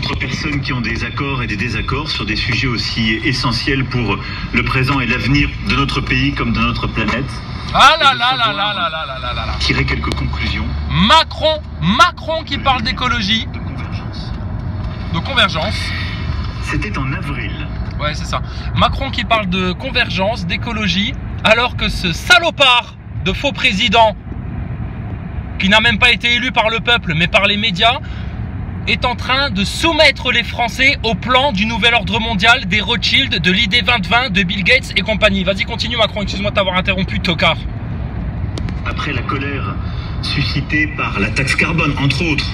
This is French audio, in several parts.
entre personnes qui ont des accords et des désaccords sur des sujets aussi essentiels pour le présent et l'avenir de notre pays comme de notre planète. Ah là là là là là là là là là là. Tirer quelques conclusions. Macron qui parle d'écologie. De convergence. C'était en avril. Ouais, c'est ça. Macron qui parle de convergence, d'écologie, alors que ce salopard de faux président, qui n'a même pas été élu par le peuple, mais par les médias, est en train de soumettre les Français au plan du nouvel ordre mondial, des Rothschild, de l'idée 2020, de Bill Gates et compagnie. Vas-y, continue Macron, excuse-moi de t'avoir interrompu, tocard. Après la colère suscitée par la taxe carbone, entre autres,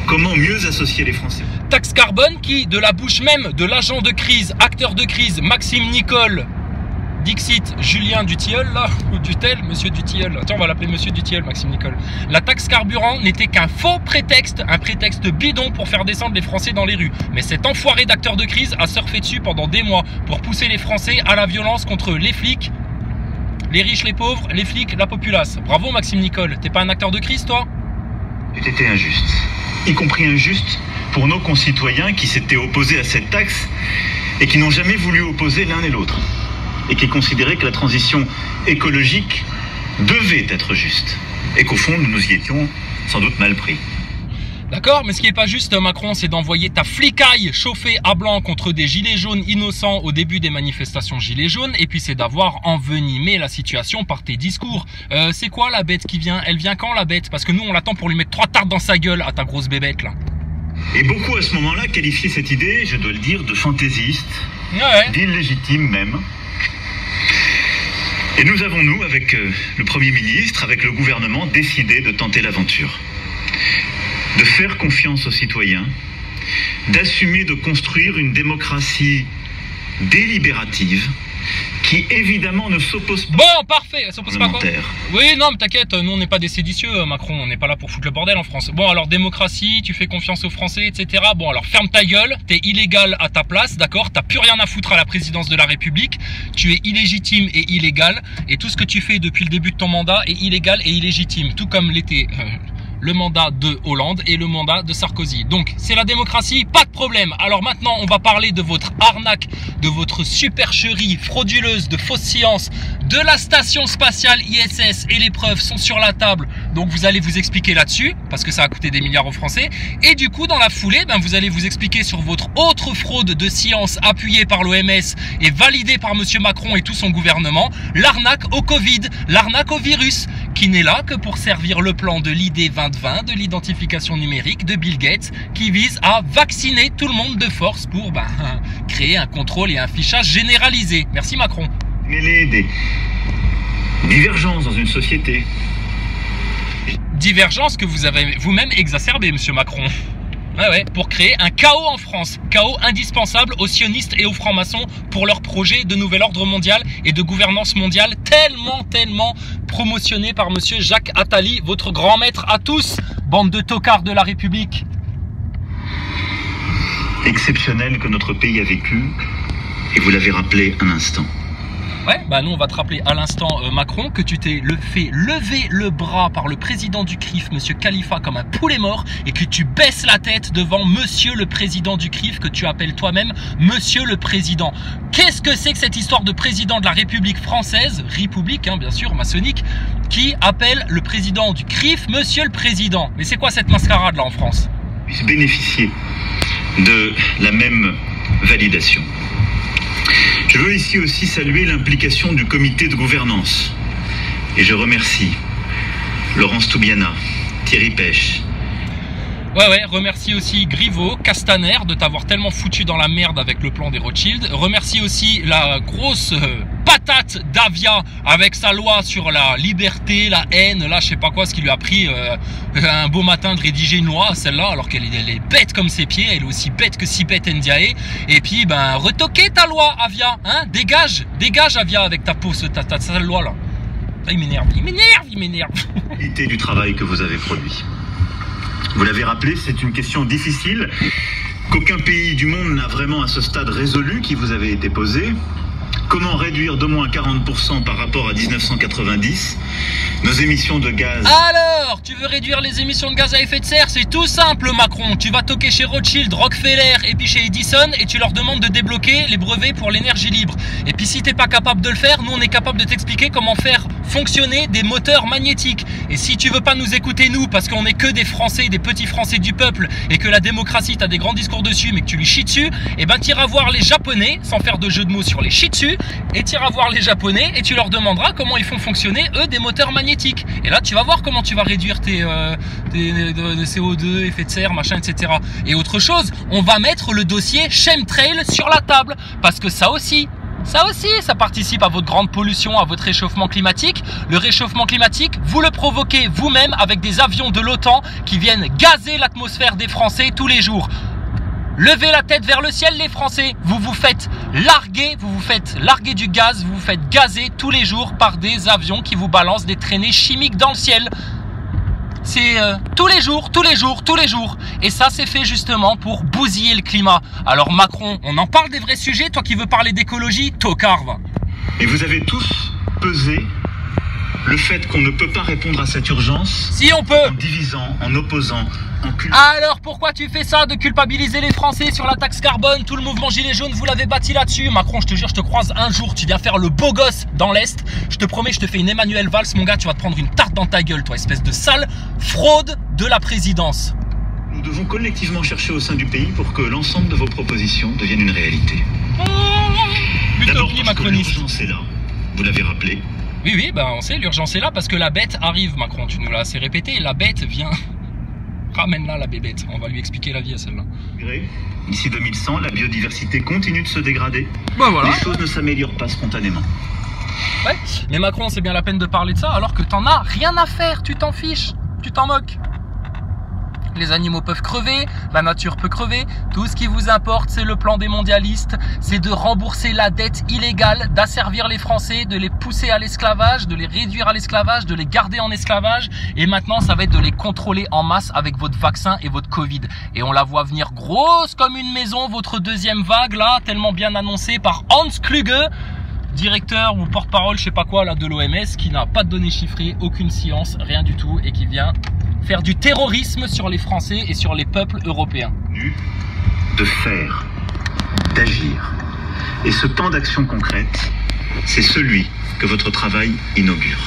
comment mieux associer les Français? Taxe carbone qui, de la bouche même de l'agent de crise, acteur de crise, Maxime Nicole, Dixit, Julien Dutilleul, là, ou Dutel, Monsieur Dutilleul, attends, on va l'appeler Monsieur Dutilleul, Maxime Nicole. La taxe carburant n'était qu'un faux prétexte, un prétexte bidon pour faire descendre les Français dans les rues. Mais cet enfoiré d'acteur de crise a surfé dessus pendant des mois pour pousser les Français à la violence contre les flics, les riches, les pauvres, les flics, la populace. Bravo Maxime Nicole, t'es pas un acteur de crise toi? C'était injuste, y compris injuste pour nos concitoyens qui s'étaient opposés à cette taxe et qui n'ont jamais voulu opposer l'un et l'autre, et qui considéraient que la transition écologique devait être juste, et qu'au fond nous nous y étions sans doute mal pris. D'accord, mais ce qui est pas juste Macron, c'est d'envoyer ta flicaille chauffée à blanc contre des gilets jaunes innocents au début des manifestations gilets jaunes, et puis c'est d'avoir envenimé la situation par tes discours. C'est quoi la bête qui vient? Elle vient quand la bête? Parce que nous on l'attend pour lui mettre 3 tartes dans sa gueule à ta grosse bébête là. Et beaucoup à ce moment-là qualifiaient cette idée, je dois le dire, de fantaisiste, ouais. d'illégitime même. Et nous avons, nous, avec le Premier ministre, avec le gouvernement, décidé de tenter l'aventure. De faire confiance aux citoyens, d'assumer de construire une démocratie délibérative qui évidemment ne s'oppose pas. Bon, parfait, elle s'oppose pas quoi? Oui, non, mais t'inquiète, nous on n'est pas des séditieux, Macron, on n'est pas là pour foutre le bordel en France. Bon, alors démocratie, tu fais confiance aux Français, etc. Bon, alors ferme ta gueule, t'es illégal à ta place, d'accord? T'as plus rien à foutre à la présidence de la République, tu es illégitime et illégal, et tout ce que tu fais depuis le début de ton mandat est illégal et illégitime, tout comme l'était le mandat de Hollande et le mandat de Sarkozy. Donc, c'est la démocratie, pas de problème. Alors maintenant, on va parler de votre arnaque, de votre supercherie frauduleuse de fausses sciences, de la station spatiale ISS, et les preuves sont sur la table. Donc, vous allez vous expliquer là-dessus, parce que ça a coûté des milliards aux Français. Et du coup, dans la foulée, vous allez vous expliquer sur votre autre fraude de science appuyée par l'OMS et validée par Monsieur Macron et tout son gouvernement, l'arnaque au Covid, l'arnaque au virus, qui n'est là que pour servir le plan de l'idée 2020, de l'identification numérique de Bill Gates, qui vise à vacciner tout le monde de force pour créer un contrôle et un fichage généralisé. Merci Macron. Mêler des divergences dans une société. Divergences que vous avez vous-même exacerbées, Monsieur Macron. Ouais, pour créer un chaos en France. Chaos indispensable aux sionistes et aux francs-maçons pour leur projet de nouvel ordre mondial et de gouvernance mondiale tellement promotionné par Monsieur Jacques Attali, votre grand maître à tous, bande de tocards de la République. Exceptionnel que notre pays a vécu, et vous l'avez rappelé un instant. Ouais, nous on va te rappeler à l'instant Macron que tu t'es fait lever le bras par le président du CRIF, Monsieur Khalifa, comme un poulet mort, et que tu baisses la tête devant Monsieur le président du CRIF, que tu appelles toi-même Monsieur le président. Qu'est-ce que c'est que cette histoire de président de la République française, République bien sûr, maçonnique, qui appelle le président du CRIF Monsieur le président? Mais c'est quoi cette mascarade là en France? Puisse bénéficier de la même validation. Je veux ici aussi saluer l'implication du comité de gouvernance. Et je remercie Laurence Toubiana, Thierry Pêche. Ouais, remercie aussi Griveaux, Castaner de t'avoir tellement foutu dans la merde avec le plan des Rothschild. Remercie aussi la grosse patate d'Avia avec sa loi sur la liberté, la haine, là je sais pas quoi, ce qui lui a pris un beau matin de rédiger une loi, celle-là, alors qu'elle est bête comme ses pieds, elle est aussi bête que Sipet Ndiaye. Et puis retoquer ta loi Avia, dégage Avia avec ta peau, ta sale loi là. Il m'énerve. Qualité du travail que vous avez produit. Vous l'avez rappelé, c'est une question difficile qu'aucun pays du monde n'a vraiment à ce stade résolu qui vous avait été posée. comment réduire d'au moins 40% par rapport à 1990 nos émissions de gaz. Alors, tu veux réduire les émissions de gaz à effet de serre? C'est tout simple, Macron. Tu vas toquer chez Rothschild, Rockefeller et puis chez Edison et tu leur demandes de débloquer les brevets pour l'énergie libre. Et puis si t'es pas capable de le faire, nous on est capable de t'expliquer comment faire fonctionner des moteurs magnétiques. Et si tu veux pas nous écouter nous, parce qu'on est que des Français, des petits Français du peuple, et que la démocratie t'as des grands discours dessus mais que tu lui chies dessus, et ben t'iras voir les Japonais, sans faire de jeu de mots sur les chis dessus, et t'iras voir les Japonais et tu leur demanderas comment ils font fonctionner eux des moteurs magnétiques. Et là tu vas voir comment tu vas réduire tes CO2, effet de serre, machin, etc. Et autre chose, on va mettre le dossier chemtrail sur la table, parce que ça aussi, ça participe à votre grande pollution, à votre réchauffement climatique. Le réchauffement climatique, vous le provoquez vous-même avec des avions de l'OTAN qui viennent gazer l'atmosphère des Français tous les jours. Levez la tête vers le ciel les Français, vous vous faites larguer du gaz, vous vous faites gazer tous les jours par des avions qui vous balancent des traînées chimiques dans le ciel. C'est tous les jours. Et ça, c'est fait justement pour bousiller le climat. Alors Macron, on en parle des vrais sujets, toi qui veux parler d'écologie, tocard. Et vous avez tous pesé le fait qu'on ne peut pas répondre à cette urgence. Si on peut. En divisant, en opposant, en Alors pourquoi tu fais ça, de culpabiliser les Français sur la taxe carbone? Tout le mouvement gilet jaune, vous l'avez bâti là-dessus. Macron, je te jure, je te croise un jour, tu viens faire le beau gosse dans l'Est. Je te promets, je te fais une Emmanuel Valls, mon gars, tu vas te prendre une tarte dans ta gueule, toi, espèce de sale fraude de la présidence. Nous devons collectivement chercher au sein du pays pour que l'ensemble de vos propositions deviennent une réalité. D'abord parce que l'urgence est là, vous l'avez rappelé. Oui, bah on sait, l'urgence est là parce que la bête arrive, Macron, tu nous l'as assez répété, la bête vient. Ramène-la, la bébête, on va lui expliquer la vie à celle-là. D'ici 2100, la biodiversité continue de se dégrader. Bah voilà. Les choses ne s'améliorent pas spontanément. Ouais, mais Macron, c'est bien la peine de parler de ça alors que t'en as rien à faire, tu t'en fiches, tu t'en moques. Les animaux peuvent crever, la nature peut crever. Tout ce qui vous importe, c'est le plan des mondialistes. C'est de rembourser la dette illégale, d'asservir les Français, de les pousser à l'esclavage, de les réduire à l'esclavage, de les garder en esclavage. Et maintenant, ça va être de les contrôler en masse avec votre vaccin et votre Covid. Et on la voit venir grosse comme une maison, votre deuxième vague là, tellement bien annoncée par Hans Kluge, directeur ou porte-parole, je sais pas quoi là, de l'OMS, qui n'a pas de données chiffrées, aucune science, rien du tout, et qui vient faire du terrorisme sur les Français et sur les peuples européens. De faire, d'agir. Et ce plan d'action concrète, c'est celui que votre travail inaugure.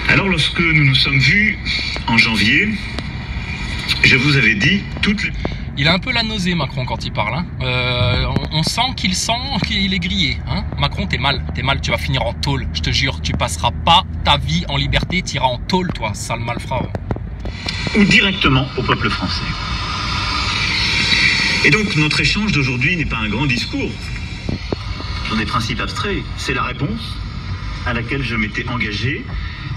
Alors lorsque nous nous sommes vus en janvier, je vous avais dit toutes les... Il a un peu la nausée, Macron, quand il parle. Hein. On sent qu'il est grillé. Hein. Macron, t'es mal, tu vas finir en tôle. Je te jure, tu passeras pas ta vie en liberté, t'iras en tôle, toi, sale malfrat. Ou directement au peuple français. Et donc, notre échange d'aujourd'hui n'est pas un grand discours sur des principes abstraits. C'est la réponse à laquelle je m'étais engagé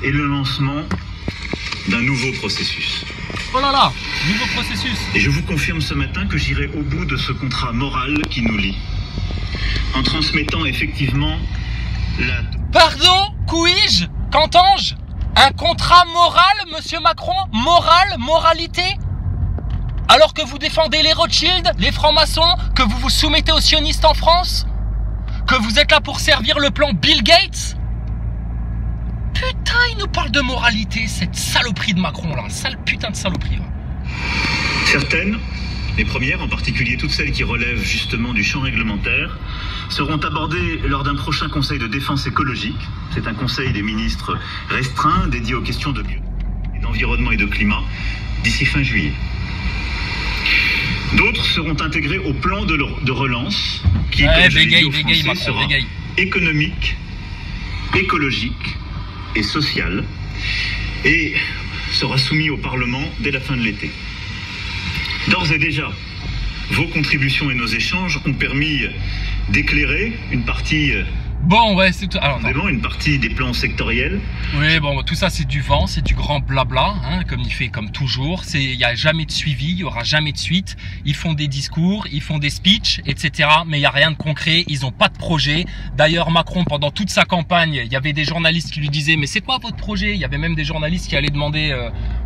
et le lancement d'un nouveau processus. Oh là là, nouveau processus. Et je vous confirme ce matin que j'irai au bout de ce contrat moral qui nous lie, en transmettant effectivement la... Pardon, couille-je? Qu'entends-je? Un contrat moral, monsieur Macron? Moralité? Alors que vous défendez les Rothschild, les francs-maçons, que vous vous soumettez aux sionistes en France? Que vous êtes là pour servir le plan Bill Gates? Putain, il nous parle de moralité, cette saloperie de Macron là, sale putain de saloperie là. Certaines, les premières, en particulier toutes celles qui relèvent justement du champ réglementaire, seront abordées lors d'un prochain conseil de défense écologique. C'est un conseil des ministres restreint dédié aux questions d'environnement et de climat d'ici fin juillet. D'autres seront intégrées au plan de relance qui, comme je l'ai dit aux Français, sera économique, écologique et social, et sera soumis au Parlement dès la fin de l'été. D'ores et déjà, vos contributions et nos échanges ont permis d'éclairer une partie Bon, ouais, c'est tout. Alors, vraiment une partie des plans sectoriels. Oui, bon, tout ça c'est du vent, c'est du grand blabla, hein, comme il fait comme toujours. Il n'y a jamais de suivi, il n'y aura jamais de suite. Ils font des discours, ils font des speeches, etc. Mais il n'y a rien de concret, ils n'ont pas de projet. D'ailleurs, Macron, pendant toute sa campagne, il y avait des journalistes qui lui disaient « Mais c'est quoi votre projet ?» Il y avait même des journalistes qui allaient demander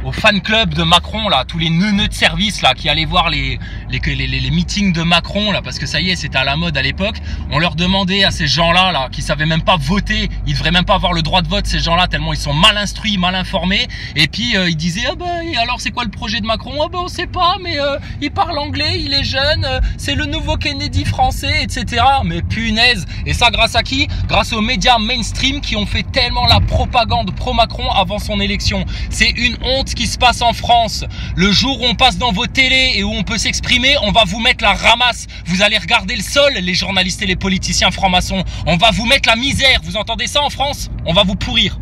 au fan club de Macron, là, tous les neuneux de service, là, qui allaient voir les meetings de Macron, là, parce que ça y est, c'était à la mode à l'époque. On leur demandait à ces gens-là, là, qui savaient même pas voter, ils devraient même pas avoir le droit de vote, ces gens-là, tellement ils sont mal instruits, mal informés. Et puis ils disaient ah ben et alors c'est quoi le projet de Macron? Ah ben on sait pas, mais il parle anglais, il est jeune, c'est le nouveau Kennedy français, etc. Mais punaise. Et ça grâce à qui? Grâce aux médias mainstream qui ont fait tellement la propagande pro-Macron avant son élection. C'est une honte qui se passe en France. Le jour où on passe dans vos télés et où on peut s'exprimer, on va vous mettre la ramasse. Vous allez regarder le sol, les journalistes et les politiciens francs-maçons. On va vous mettre la misère. Vous entendez ça en France? On va vous pourrir.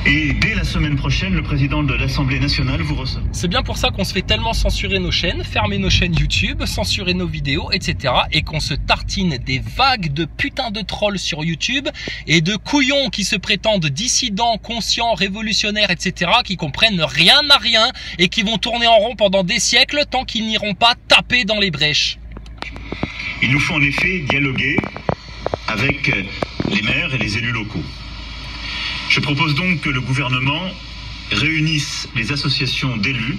Et dès la semaine prochaine, le président de l'Assemblée nationale vous reçoit. C'est bien pour ça qu'on se fait tellement censurer nos chaînes, fermer nos chaînes YouTube, censurer nos vidéos, etc. Et qu'on se tartine des vagues de putains de trolls sur YouTube et de couillons qui se prétendent dissidents, conscients, révolutionnaires, etc. qui comprennent rien à rien et qui vont tourner en rond pendant des siècles tant qu'ils n'iront pas taper dans les brèches. Il nous faut en effet dialoguer avec les maires et les élus locaux. Je propose donc que le gouvernement réunisse les associations d'élus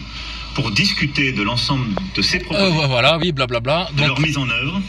pour discuter de l'ensemble de ces propositions. Voilà, oui, blablabla. De leur mise en œuvre.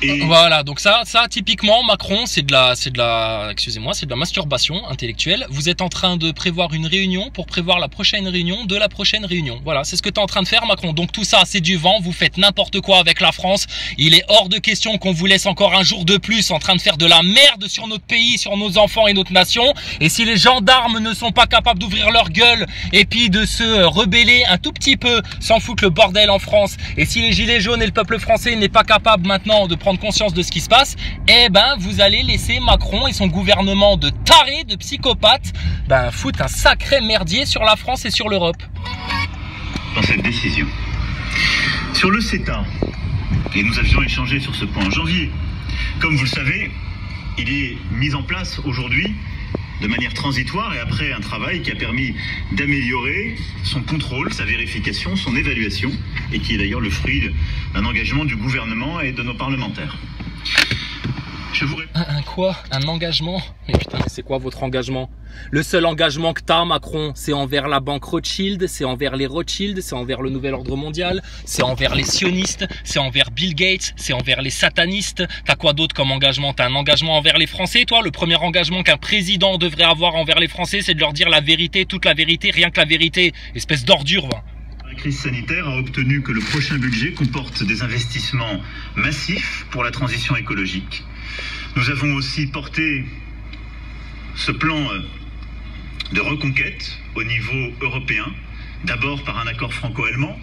Et voilà, donc ça typiquement Macron, c'est de la masturbation intellectuelle. Vous êtes en train de prévoir une réunion pour prévoir la prochaine réunion de la prochaine réunion. Voilà, c'est ce que tu es en train de faire Macron. Donc tout ça, c'est du vent, vous faites n'importe quoi avec la France. Il est hors de question qu'on vous laisse encore un jour de plus en train de faire de la merde sur notre pays, sur nos enfants et notre nation. Et si les gendarmes ne sont pas capables d'ouvrir leur gueule et puis de se rebeller un tout petit peu, s'en foutre le bordel en France. Et si les gilets jaunes et le peuple français n'est pas capable maintenant de prendre conscience de ce qui se passe, eh ben vous allez laisser Macron et son gouvernement de tarés, de psychopathes, foutre un sacré merdier sur la France et sur l'Europe. Dans cette décision. Sur le CETA, et nous avions échangé sur ce point en janvier, comme vous le savez, il est mis en place aujourd'hui de manière transitoire et après un travail qui a permis d'améliorer son contrôle, sa vérification, son évaluation, et qui est d'ailleurs le fruit d'un engagement du gouvernement et de nos parlementaires. Je vous réponds. Un engagement? Mais putain, c'est quoi votre engagement? Le seul engagement que t'as, Macron, c'est envers la banque Rothschild, c'est envers les Rothschild, c'est envers le nouvel ordre mondial, c'est envers les sionistes, c'est envers Bill Gates, c'est envers les satanistes. T'as quoi d'autre comme engagement? T'as un engagement envers les Français, toi? Le premier engagement qu'un président devrait avoir envers les Français, c'est de leur dire la vérité, toute la vérité, rien que la vérité. Espèce d'ordure, va. La crise sanitaire a obtenu que le prochain budget comporte des investissements massifs pour la transition écologique. Nous avons aussi porté ce plan de reconquête au niveau européen, d'abord par un accord franco-allemand,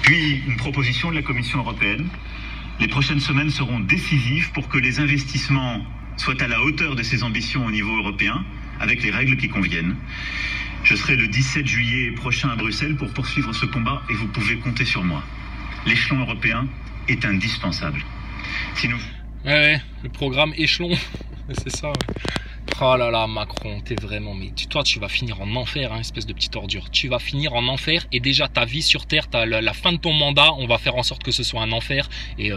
puis une proposition de la Commission européenne. Les prochaines semaines seront décisives pour que les investissements soient à la hauteur de ces ambitions au niveau européen, avec les règles qui conviennent. Je serai le 17 juillet prochain à Bruxelles pour poursuivre ce combat et vous pouvez compter sur moi. L'échelon européen est indispensable. Si nous... Ouais, le programme échelon, c'est ça, ouais. Oh là là, Macron, t'es vraiment... Mais toi, tu vas finir en enfer, hein, espèce de petite ordure. Tu vas finir en enfer et déjà ta vie sur Terre, t'as la fin de ton mandat, on va faire en sorte que ce soit un enfer. Et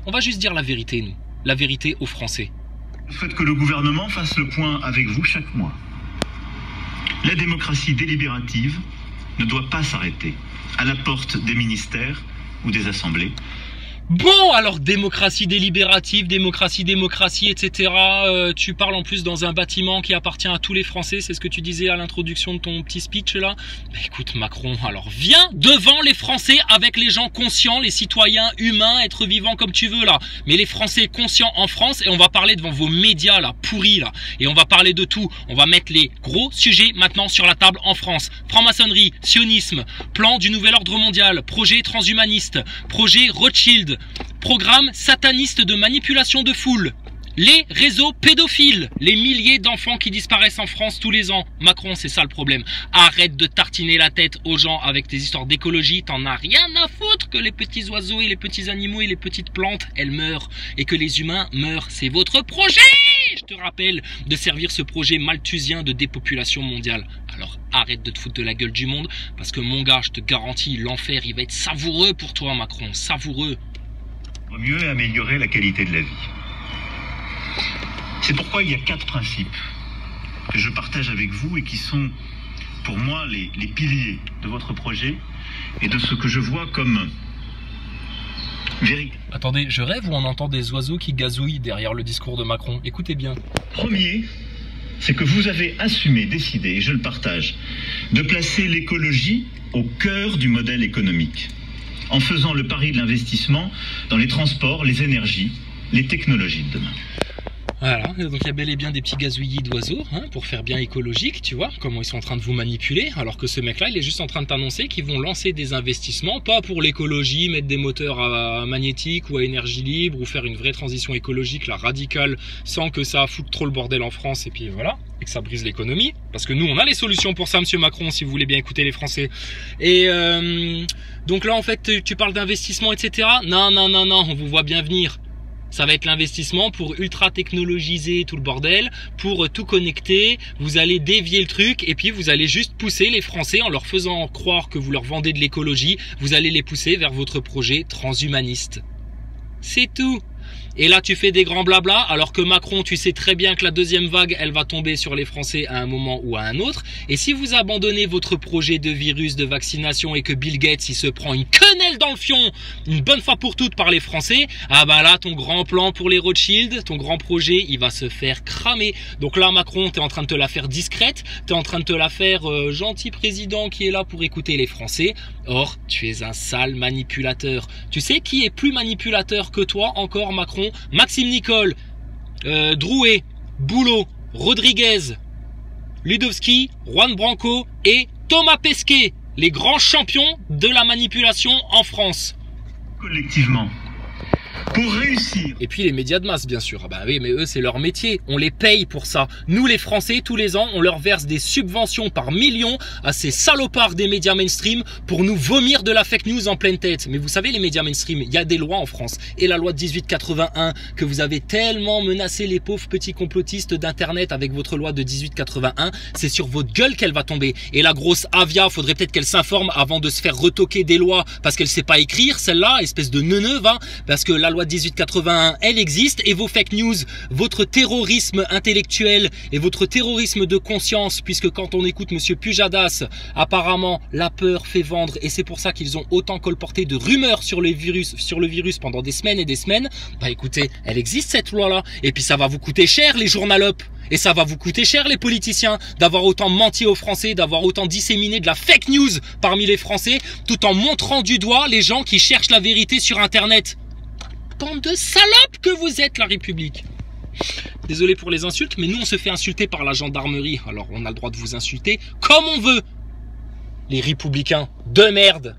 on va juste dire la vérité, nous. La vérité aux Français. Je souhaite que le gouvernement fasse le point avec vous chaque mois. La démocratie délibérative ne doit pas s'arrêter à la porte des ministères ou des assemblées. Bon, alors démocratie délibérative, démocratie, etc. Tu parles en plus dans un bâtiment qui appartient à tous les Français, c'est ce que tu disais à l'introduction de ton petit speech là. Bah, écoute Macron, alors viens devant les Français avec les gens conscients, les citoyens humains, être vivants comme tu veux là. Mais les Français conscients en France, et on va parler devant vos médias là, pourris là. Et on va parler de tout, on va mettre les gros sujets maintenant sur la table en France. Franc-maçonnerie, sionisme, plan du nouvel ordre mondial, projet transhumaniste, projet Rothschild, programme sataniste de manipulation de foule, les réseaux pédophiles, les milliers d'enfants qui disparaissent en France tous les ans. Macron, c'est ça le problème. Arrête de tartiner la tête aux gens avec tes histoires d'écologie. T'en as rien à foutre que les petits oiseaux et les petits animaux et les petites plantes, elles meurent. Et que les humains meurent. C'est votre projet! te rappelle de servir ce projet malthusien de dépopulation mondiale. Alors arrête de te foutre de la gueule du monde, parce que mon gars, je te garantis, l'enfer, il va être savoureux pour toi, Macron, savoureux. Pour mieux améliorer la qualité de la vie. C'est pourquoi il y a 4 principes que je partage avec vous et qui sont pour moi les piliers de votre projet et de ce que je vois comme véritable. Attendez, je rêve ou on entend des oiseaux qui gazouillent derrière le discours de Macron? Écoutez bien. Premier, c'est que vous avez assumé, décidé, et je le partage, de placer l'écologie au cœur du modèle économique, en faisant le pari de l'investissement dans les transports, les énergies, les technologies de demain. Voilà, donc il y a bel et bien des petits gazouillis d'oiseaux, hein, pour faire bien écologique, tu vois, comment ils sont en train de vous manipuler, alors que ce mec-là, il est juste en train de t'annoncer qu'ils vont lancer des investissements, pas pour l'écologie, mettre des moteurs à magnétique ou à énergie libre, ou faire une vraie transition écologique, là, radicale, sans que ça foute trop le bordel en France, et puis voilà, et que ça brise l'économie, parce que nous, on a les solutions pour ça, monsieur Macron, si vous voulez bien écouter les Français. Et donc là, en fait, tu parles d'investissement, etc. Non, on vous voit bien venir. Ça va être l'investissement pour ultra technologiser tout le bordel, pour tout connecter, vous allez dévier le truc et puis vous allez juste pousser les Français en leur faisant croire que vous leur vendez de l'écologie, vous allez les pousser vers votre projet transhumaniste. C'est tout. Et là tu fais des grands blabla alors que Macron, tu sais très bien que la deuxième vague elle va tomber sur les Français à un moment ou à un autre, et si vous abandonnez votre projet de virus de vaccination et que Bill Gates il se prend une quenelle dans le fion une bonne fois pour toutes par les Français, ah bah là ton grand plan pour les Rothschild, ton grand projet il va se faire cramer. Donc là Macron, t'es en train de te la faire discrète, t'es en train de te la faire gentil président qui est là pour écouter les Français. Or tu es un sale manipulateur. Tu sais qui est plus manipulateur que toi encore, Macron? Maxime Nicole, Drouet, Boulot, Rodriguez, Ludovski, Juan Branco et Thomas Pesquet, les grands champions de la manipulation en France. Collectivement, pour réussir. Et puis les médias de masse, bien sûr. Ah bah oui, mais eux, c'est leur métier. On les paye pour ça. Nous, les Français, tous les ans, on leur verse des subventions par millions à ces salopards des médias mainstream pour nous vomir de la fake news en pleine tête. Mais vous savez, les médias mainstream, il y a des lois en France. Et la loi de 1881, que vous avez tellement menacé les pauvres petits complotistes d'Internet avec votre loi de 1881, c'est sur votre gueule qu'elle va tomber. Et la grosse Avia, faudrait peut-être qu'elle s'informe avant de se faire retoquer des lois parce qu'elle sait pas écrire, celle-là, espèce de neuneuve, hein, parce que la loi de 1881, elle existe, et vos fake news, votre terrorisme intellectuel et votre terrorisme de conscience, puisque quand on écoute monsieur Pujadas, apparemment la peur fait vendre, et c'est pour ça qu'ils ont autant colporté de rumeurs sur le virus pendant des semaines et des semaines. Bah écoutez, elle existe cette loi-là, et puis ça va vous coûter cher les journalopes. Et ça va vous coûter cher les politiciens d'avoir autant menti aux Français, d'avoir autant disséminé de la fake news parmi les Français, tout en montrant du doigt les gens qui cherchent la vérité sur Internet. Bande de salopes que vous êtes, la République. Désolé pour les insultes, mais nous on se fait insulter par la gendarmerie, alors on a le droit de vous insulter comme on veut. Les républicains de merde.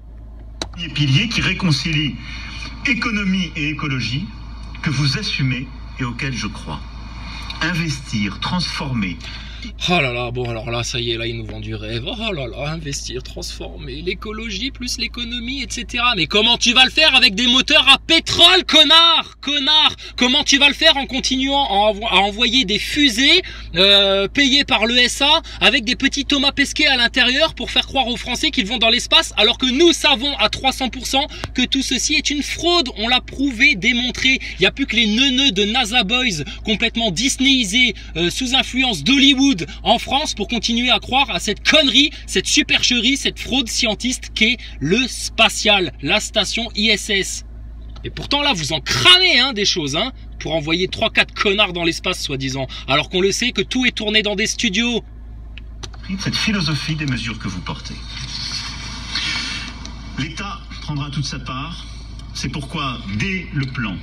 Les piliers qui réconcilient économie et écologie, que vous assumez et auxquels je crois. Investir, transformer. Oh là là, bon alors là, ça y est, là ils nous vendent du rêve. Oh là là, investir, transformer, l'écologie plus l'économie, etc. Mais comment tu vas le faire avec des moteurs à pétrole, connard? Comment tu vas le faire en continuant à envoyer des fusées payées par l'ESA avec des petits Thomas Pesquet à l'intérieur pour faire croire aux Français qu'ils vont dans l'espace, alors que nous savons à 300% que tout ceci est une fraude. On l'a prouvé, démontré. Il n'y a plus que les neuneux de NASA Boys complètement disneyisés sous influence d'Hollywood en France pour continuer à croire à cette connerie, cette supercherie, cette fraude scientiste qu'est le spatial, la station ISS. Et pourtant là, vous en cramez hein, des choses, hein, pour envoyer 3-4 connards dans l'espace soi-disant, alors qu'on le sait que tout est tourné dans des studios. Cette philosophie des mesures que vous portez. L'État prendra toute sa part. C'est pourquoi, dès le plan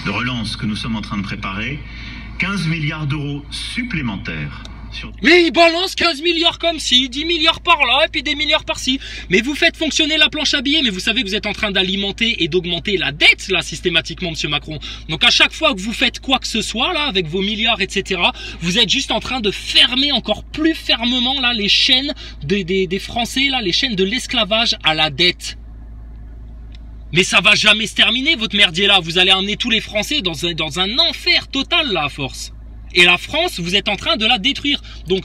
de relance que nous sommes en train de préparer, 15 milliards d'euros supplémentaires. Mais il balance 15 milliards comme ci, 10 milliards par là et puis des milliards par ci. Mais vous faites fonctionner la planche à billets, mais vous savez que vous êtes en train d'alimenter et d'augmenter la dette là systématiquement, monsieur Macron. Donc à chaque fois que vous faites quoi que ce soit là avec vos milliards, etc., vous êtes juste en train de fermer encore plus fermement là les chaînes des Français là, les chaînes de l'esclavage à la dette. Mais ça va jamais se terminer, votre merdier là. Vous allez emmener tous les Français dans un enfer total là, à force. Et la France, vous êtes en train de la détruire. Donc,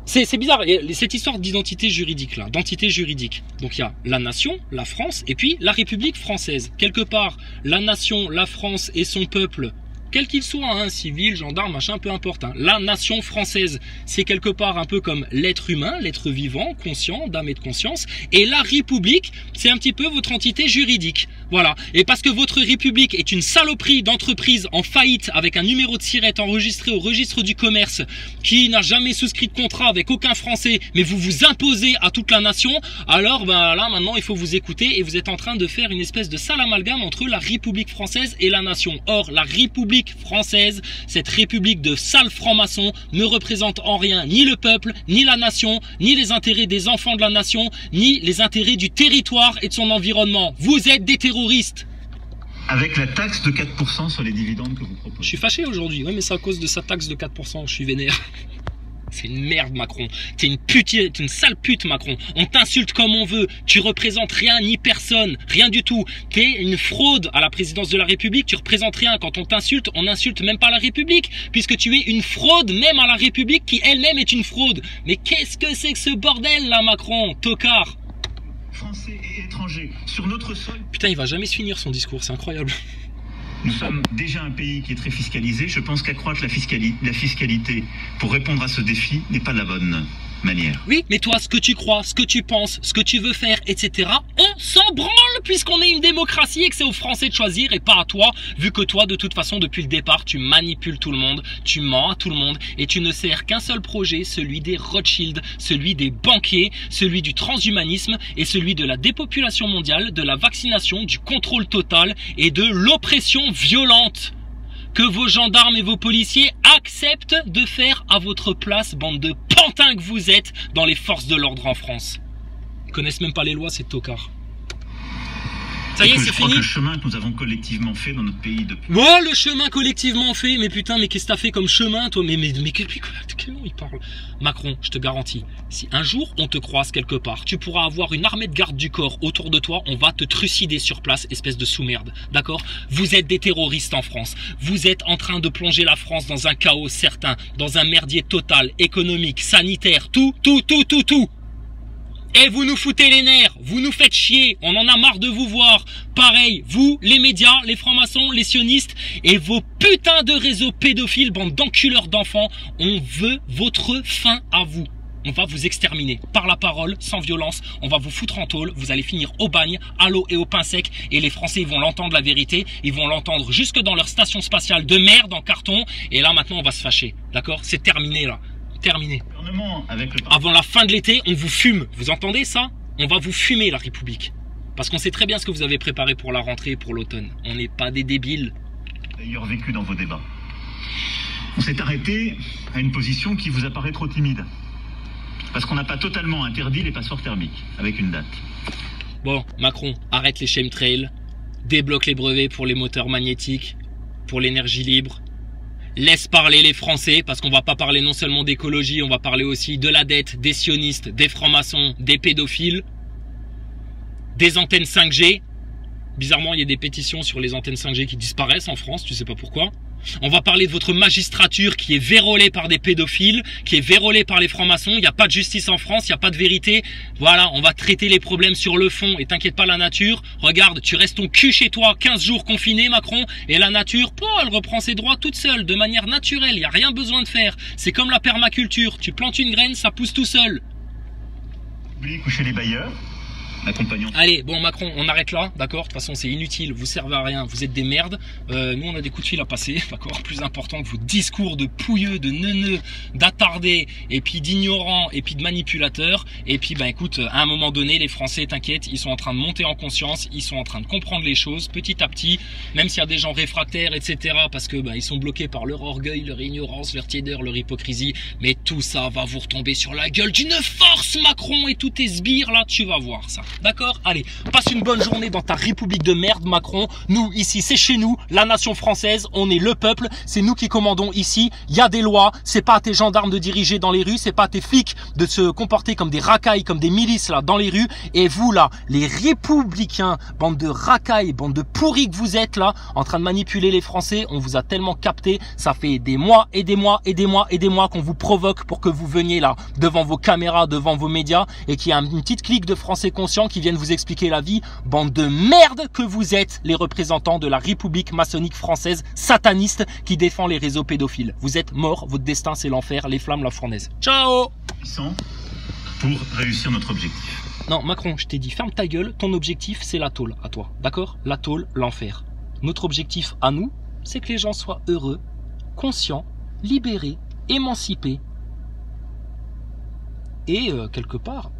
c'est bizarre, cette histoire d'identité juridique là, d'entité juridique. Donc il y a la nation, la France, et puis la République française. Quelque part, la nation, la France et son peuple, quel qu'il soit, hein, civil, gendarme, machin, peu importe. Hein. La nation française, c'est quelque part un peu comme l'être humain, l'être vivant, conscient, d'âme et de conscience. Et la République, c'est un petit peu votre entité juridique. Voilà. Et parce que votre République est une saloperie d'entreprise en faillite avec un numéro de SIRET enregistré au registre du commerce qui n'a jamais souscrit de contrat avec aucun Français, mais vous vous imposez à toute la nation, alors ben là maintenant il faut vous écouter et vous êtes en train de faire une espèce de sale amalgame entre la République française et la nation. Or, la République française, cette république de sales francs-maçons, ne représente en rien ni le peuple, ni la nation, ni les intérêts des enfants de la nation, ni les intérêts du territoire et de son environnement. Vous êtes des terroristes. Avec la taxe de 4% sur les dividendes que vous proposez. Je suis fâché aujourd'hui, ouais, mais c'est à cause de sa taxe de 4%, je suis vénère. C'est une merde, Macron. T'es une pute, t'es une sale pute, Macron. On t'insulte comme on veut. Tu représentes rien ni personne. Rien du tout. T'es une fraude à la présidence de la République. Tu représentes rien. Quand on t'insulte, on n'insulte même pas la République. Puisque tu es une fraude même à la République qui elle-même est une fraude. Mais qu'est-ce que c'est que ce bordel là, Macron? Tocard. Français et étrangers sur notre sol. Putain, il va jamais se finir son discours. C'est incroyable. Nous sommes déjà un pays qui est très fiscalisé. Je pense qu'accroître la fiscalité pour répondre à ce défi n'est pas la bonne manière. Oui, mais toi, ce que tu crois, ce que tu penses, ce que tu veux faire, etc., on s'en branle puisqu'on est une démocratie et que c'est aux Français de choisir et pas à toi, vu que toi, de toute façon, depuis le départ, tu manipules tout le monde, tu mens à tout le monde et tu ne sers qu'un seul projet, celui des Rothschild, celui des banquiers, celui du transhumanisme et celui de la dépopulation mondiale, de la vaccination, du contrôle total et de l'oppression violente que vos gendarmes et vos policiers acceptent de faire à votre place, bande de pantins que vous êtes dans les forces de l'ordre en France. Ils connaissent même pas les lois, ces tocards. Ça y est, c'est fini. Le chemin que nous avons collectivement fait dans notre pays depuis. Oh, le chemin collectivement fait. Mais putain, mais qu'est-ce que t'as fait comme chemin, toi? Mais quel nom il parle? Macron, je te garantis, si un jour on te croise quelque part, tu pourras avoir une armée de gardes du corps autour de toi, on va te trucider sur place, espèce de sous-merde. D'accord? Vous êtes des terroristes en France. Vous êtes en train de plonger la France dans un chaos certain, dans un merdier total, économique, sanitaire, tout. Et vous nous foutez les nerfs, vous nous faites chier, on en a marre de vous voir. Pareil, vous, les médias, les francs-maçons, les sionistes et vos putains de réseaux pédophiles, bande d'enculeurs d'enfants, on veut votre fin à vous. On va vous exterminer par la parole, sans violence, on va vous foutre en tôle, vous allez finir au bagne, à l'eau et au pain sec, et les Français ils vont l'entendre la vérité, ils vont l'entendre jusque dans leur station spatiale de merde en carton, et là maintenant on va se fâcher, d'accord? C'est terminé là. Terminé. Avant la fin de l'été, on vous fume. Vous entendez ça? On va vous fumer la République. Parce qu'on sait très bien ce que vous avez préparé pour la rentrée et pour l'automne. On n'est pas des débiles. D'ailleurs vécu dans vos débats. On s'est arrêté à une position qui vous apparaît trop timide. Parce qu'on n'a pas totalement interdit les passeports thermiques, avec une date. Bon, Macron, arrête les chemtrails, débloque les brevets pour les moteurs magnétiques, pour l'énergie libre. Laisse parler les Français, parce qu'on va pas parler non seulement d'écologie, on va parler aussi de la dette, des sionistes, des francs-maçons, des pédophiles, des antennes 5G. Bizarrement, il y a des pétitions sur les antennes 5G qui disparaissent en France, tu sais pas pourquoi. On va parler de votre magistrature qui est vérolée par des pédophiles, qui est vérolée par les francs-maçons. Il n'y a pas de justice en France, il n'y a pas de vérité. Voilà, on va traiter les problèmes sur le fond. Et t'inquiète pas, la nature, regarde, tu restes ton cul chez toi 15 jours confiné, Macron, et la nature, elle reprend ses droits toute seule, de manière naturelle. Il n'y a rien besoin de faire. C'est comme la permaculture. Tu plantes une graine, ça pousse tout seul. Coucher les bailleurs. Allez, bon Macron, on arrête là, d'accord? De toute façon, c'est inutile, vous servez à rien, vous êtes des merdes. Nous, on a des coups de fil à passer, d'accord? Plus important que vos discours de pouilleux, de neuneux, d'attardés, et puis d'ignorants, et puis de manipulateurs. Et puis, bah écoute, à un moment donné, les Français, t'inquiète, ils sont en train de monter en conscience, ils sont en train de comprendre les choses petit à petit, même s'il y a des gens réfractaires, etc. Parce que bah ils sont bloqués par leur orgueil, leur ignorance, leur tiédeur, leur hypocrisie. Mais tout ça va vous retomber sur la gueule d'une force, Macron, et tous tes sbires là, tu vas voir ça. D'accord? Allez, passe une bonne journée dans ta république de merde, Macron. Nous, ici, c'est chez nous, la nation française, on est le peuple, c'est nous qui commandons ici. Il y a des lois, c'est pas à tes gendarmes de diriger dans les rues, c'est pas à tes flics de se comporter comme des racailles, comme des milices là, dans les rues. Et vous là, les républicains, bande de racailles, bande de pourris que vous êtes là, en train de manipuler les Français, on vous a tellement capté, ça fait des mois et des mois et des mois et des mois qu'on vous provoque pour que vous veniez là, devant vos caméras, devant vos médias, et qu'il y a une petite clique de Français conscients qui viennent vous expliquer la vie, bande de merde que vous êtes, les représentants de la République maçonnique française sataniste qui défend les réseaux pédophiles. Vous êtes morts, votre destin c'est l'enfer, les flammes, la fournaise. Ciao! Pour réussir notre objectif. Non, Macron, je t'ai dit, ferme ta gueule, ton objectif c'est la tôle, à toi, d'accord? La tôle, l'enfer. Notre objectif à nous, c'est que les gens soient heureux, conscients, libérés, émancipés et quelque part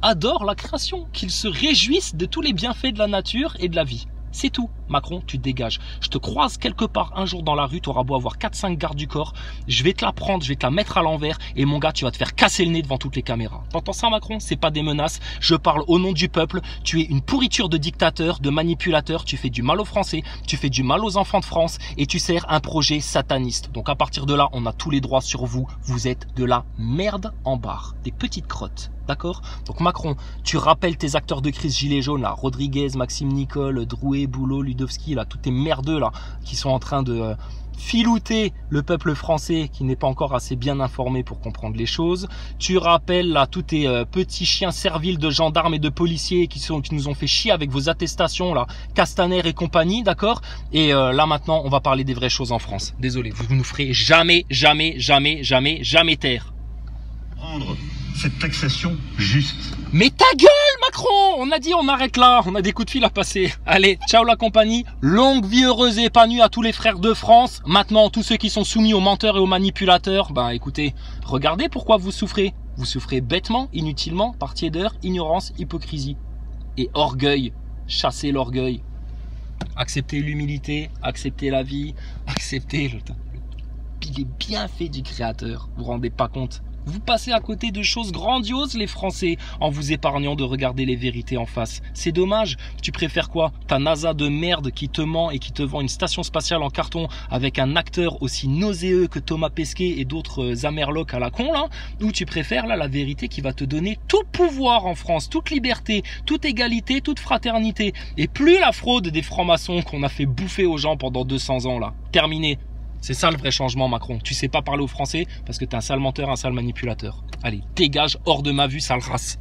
adorent la création, qu'ils se réjouissent de tous les bienfaits de la nature et de la vie. C'est tout. Macron, tu te dégages. Je te croise quelque part un jour dans la rue, tu auras beau avoir 4-5 gardes du corps, je vais te la prendre, je vais te la mettre à l'envers et mon gars, tu vas te faire casser le nez devant toutes les caméras. T'entends ça, Macron? C'est pas des menaces, je parle au nom du peuple. Tu es une pourriture de dictateur, de manipulateur, tu fais du mal aux Français, tu fais du mal aux enfants de France et tu sers un projet sataniste. Donc à partir de là, on a tous les droits sur vous. Vous êtes de la merde en barre, des petites crottes. D'accord? Donc Macron, tu rappelles tes acteurs de crise gilets jaunes là, Rodriguez, Maxime Nicole, Drouet, Boulot, Ludovski, là, tous tes merdeux là, qui sont en train de filouter le peuple français qui n'est pas encore assez bien informé pour comprendre les choses. Tu rappelles là tous tes petits chiens serviles de gendarmes et de policiers qui nous ont fait chier avec vos attestations là, Castaner et compagnie, d'accord? Et là maintenant, on va parler des vraies choses en France. Désolé, vous nous ferez jamais taire. Rendre cette taxation juste. Mais ta gueule, Macron! On a dit on arrête là, on a des coups de fil à passer. Allez, ciao la compagnie, longue vie heureuse et épanouie à tous les frères de France. Maintenant, tous ceux qui sont soumis aux menteurs et aux manipulateurs, ben écoutez, regardez pourquoi vous souffrez. Vous souffrez bêtement, inutilement, par tiédeur, ignorance, hypocrisie et orgueil. Chassez l'orgueil. Acceptez l'humilité, acceptez la vie, acceptez les bienfaits du Créateur. Vous vous rendez pas compte? Vous passez à côté de choses grandioses, les Français, en vous épargnant de regarder les vérités en face. C'est dommage. Tu préfères quoi? Ta NASA de merde qui te ment et qui te vend une station spatiale en carton avec un acteur aussi nauséeux que Thomas Pesquet et d'autres Amerlocs à la con, là? Ou tu préfères, là, la vérité qui va te donner tout pouvoir en France, toute liberté, toute égalité, toute fraternité. Et plus la fraude des francs-maçons qu'on a fait bouffer aux gens pendant 200 ans, là. Terminé. C'est ça le vrai changement, Macron. Tu sais pas parler aux Français parce que t'es un sale menteur, un sale manipulateur. Allez, dégage hors de ma vue, sale race.